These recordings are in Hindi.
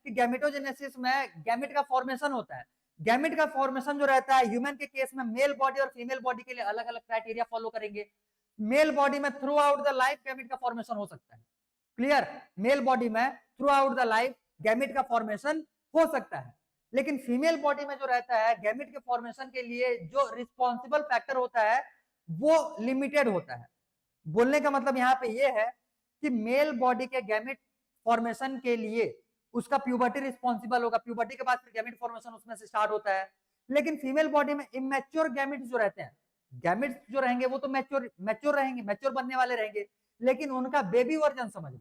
कि गैमेटोजेनेसिस में गैमेट का फॉर्मेशन होता है। गैमेट का फॉर्मेशन जो रहता है ह्यूमन के केस में मेल बॉडी और फीमेल बॉडी के लिए अलग अलग क्राइटेरिया फॉलो करेंगे। मेल बॉडी में through out the life gamete का फॉर्मेशन हो सकता है। क्लियर? मेल बॉडी में through out the life gamete का फॉर्मेशन हो सकता है, लेकिन फीमेल बॉडी में जो रहता है गैमेट के फॉर्मेशन के लिए जो रिस्पॉन्सिबल फैक्टर होता है वो लिमिटेड होता है। बोलने का मतलब यहाँ पे ये है कि मेल बॉडी के गैमेट फॉर्मेशन के लिए उसका प्यूबर्टी रिस्पॉन्सिबल होगा, प्यूबर्टी के बाद फिर गैमेट फॉर्मेशन उसमें से स्टार्ट होता है। लेकिन फीमेल बॉडी में इमेच्योर गैमेट्स जो रहते हैं, गैमेट्स जो रहेंगे वो तो मैच्योर रहेंगे, मैच्योर बनने वाले रहेंगे, लेकिन उनका बेबी वर्जन समझ लो,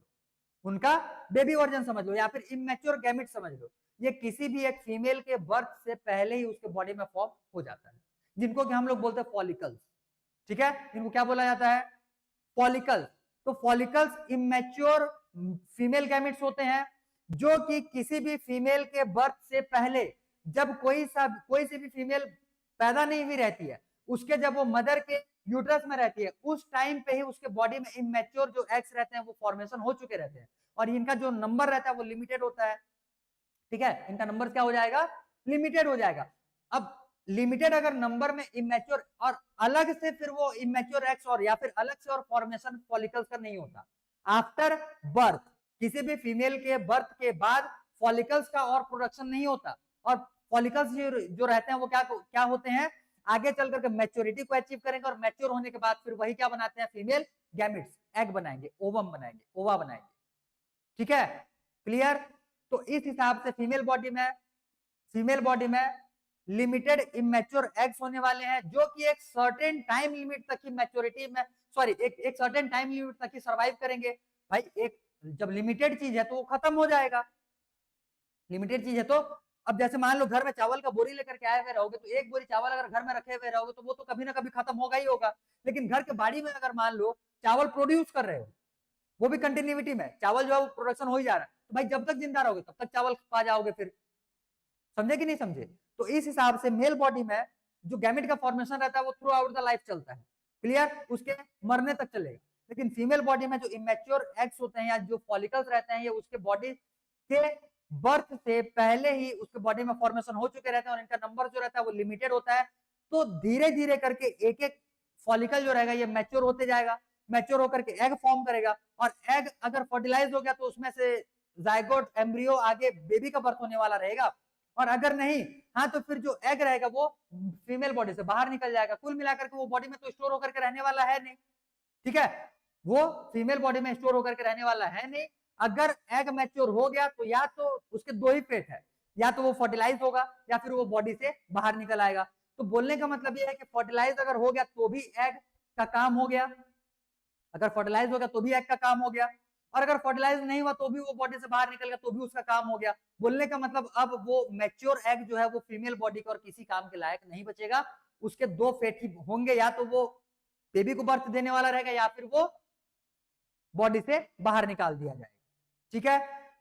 उनका बेबी वर्जन समझ लो या फिर इमेच्योर गैमेट समझ लो, ये किसी भी एक फीमेल के बर्थ से पहले ही उसके बॉडी में फॉर्म हो जाता है, जिनको कि हम लोग बोलते हैं फॉलिकल्स। ठीक है, इनको क्या बोला जाता है? फॉलिकल्स। तो फॉलिकल्स इमेच्योर फीमेल गैमेट्स होते हैं जो कि किसी भी फीमेल के बर्थ से पहले, जब कोई सी भी फीमेल पैदा नहीं हुई रहती है, उसके जब वो मदर के यूट्रस में रहती है उस टाइम पे ही उसके बॉडी में इमेच्योर जो एग्स रहते हैं वो फॉर्मेशन हो चुके रहते हैं, और इनका जो नंबर रहता है वो लिमिटेड होता है। ठीक है, इनका नंबर क्या हो जाएगा? लिमिटेड हो जाएगा। अब लिमिटेड अगर नंबर में इमेच्योर और अलग से फिर वो इमेच्योर एक्स और या फिर अलग से और फॉर्मेशन फॉलिकल्स का नहीं होता। आफ्टर बर्थ, किसी भी फीमेल के बर्थ के बाद फॉलिकल्स का और प्रोडक्शन नहीं होता, और फॉलिकल्स जो रहते हैं वो क्या होते हैं? आगे चल करके मैच्योरिटी को अचीव करेंगे, और मैच्योर होने के बाद फिर वही क्या बनाते हैं? फीमेल गैमेट्स, एग बनाएंगे, ओवम बनाएंगे, ओवा बनाएंगे। ठीक है, क्लियर? तो इस हिसाब से फीमेल बॉडी में लिमिटेड इमेच्योर एग्स होने वाले हैं, जो कि एक सर्टेन टाइम लिमिट तक की मैच्योरिटी में एक सर्टेन टाइम लिमिट तक ही सर्वाइव करेंगे। भाई एक जब लिमिटेड चीज है तो वो खत्म हो जाएगा, लिमिटेड चीज है तो। अब जैसे मान लो घर में चावल का बोरी लेकर के आए हुए रहोगे, तो एक बोरी चावल अगर घर में रखे हुए रहोगे तो वो तो कभी ना कभी खत्म होगा ही होगा। लेकिन घर के बाड़ी में अगर मान लो चावल प्रोड्यूस कर रहे हो, वो भी कंटिन्यूटी में चावल जो है वो प्रोडक्शन हो ही जा रहा है, तो भाई जब तक जिंदा रहोगे तब तक चावल पा जाओगे फिर। समझे कि नहीं समझे? तो इस हिसाब से मेल बॉडी में जो गैमेट का फॉर्मेशन रहता है वो थ्रू आउट द लाइफ चलता है। क्लियर? उसके मरने तक चलेगा। लेकिन फीमेल बॉडी में जो इमेच्योर एग्स होते हैं या जो फॉलिकल्स रहते हैं, ये उसके बॉडी के बर्थ से पहले ही उसके बॉडी में फॉर्मेशन हो चुके रहते हैं, और इनका नंबर जो रहता है वो लिमिटेड होता है। तो धीरे धीरे करके एक एक फॉलिकल जो रहेगा ये मैच्योर होते जाएगा, मैच्योर होकर के एग फॉर्म करेगा, और एग अगर फर्टिलाइज हो गया तो उसमें से जाइगोट एम्ब्रियो आगे बेबी का बर्थ होने वाला रहेगा, और अगर नहीं, हाँ, तो फिर जो एग रहेगा वो फीमेल बॉडी से बाहर निकल जाएगा। कुल मिलाकर के वो बॉडी में तो स्टोर होकर के रहने वाला है नहीं। ठीक है, वो फीमेल बॉडी में स्टोर होकर के रहने वाला है नहीं। अगर एग मैच्योर हो गया तो या तो उसके दो ही फेट है, या तो वो फर्टिलाइज होगा या फिर वो बॉडी से बाहर निकल आएगा। तो बोलने का मतलब ये है कि फर्टिलाइज अगर हो गया तो भी एग का काम हो गया, अगर फर्टिलाइज हो गया तो भी एग का काम हो गया, और अगर फर्टिलाइज नहीं हुआ तो भी वो बॉडी से बाहर निकल गया तो भी उसका काम हो गया। बोलने का मतलब अब वो मैच्योर एग जो है वो फीमेल बॉडी का और किसी काम के लायक नहीं बचेगा। उसके दो फेट ही होंगे, या तो वो बेबी को बर्थ देने वाला रहेगा या फिर वो बॉडी से बाहर निकाल दिया जाएगा। ठीक है,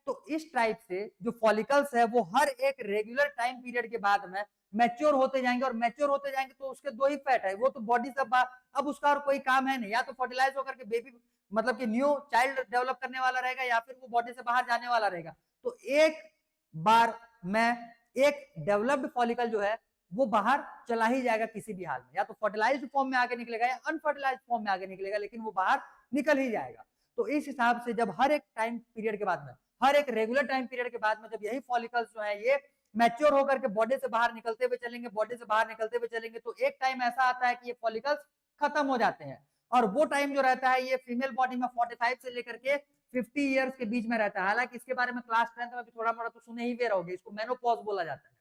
तो इस टाइप से जो फॉलिकल्स है वो हर एक रेगुलर टाइम पीरियड के बाद में मैच्योर होते जाएंगे, और मैच्योर होते जाएंगे तो उसके दो ही फेट है, वो तो बॉडी से अब उसका और कोई काम है नहीं, या तो फर्टिलाइज होकर के बेबी मतलब कि न्यू चाइल्ड डेवलप करने वाला रहेगा या फिर वो बॉडी से बाहर जाने वाला रहेगा। तो एक बार में एक डेवलप्ड फॉलिकल जो है वो बाहर चला ही जाएगा किसी भी हाल में, या तो फर्टिलाइज्ड फॉर्म में आगे निकलेगा या अनफर्टिलाइज्ड फॉर्म में आगे निकलेगा, लेकिन वो बाहर निकल ही जाएगा। तो इस हिसाब से जब हर एक टाइम पीरियड के बाद में, हर एक रेगुलर टाइम पीरियड के बाद में जब यही फॉलिकल्स जो है ये मैच्योर होकर के बॉडी से बाहर निकलते हुए चलेंगे, बॉडी से बाहर निकलते हुए चलेंगे, तो एक टाइम ऐसा आता है कि ये फॉलिकल्स खत्म हो जाते हैं, और वो टाइम जो रहता है ये फीमेल बॉडी में 45 से लेकर के 50 इयर्स के बीच में रहता है। हालांकि इसके बारे में क्लास 10 में भी थोड़ा मोड़ा तो सुने ही हुए रहोगे, इसको मेनोपॉज बोला जाता है।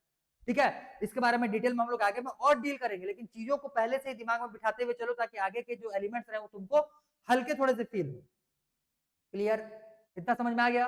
ठीक है, इसके बारे में डिटेल में हम लोग आगे में और डील करेंगे, लेकिन चीजों को पहले से ही दिमाग में बिठाते हुए चलो ताकि आगे के जो एलिमेंट्स रहे वो तुमको हल्के थोड़े से फील हो। क्लियर? इतना समझ में आ गया?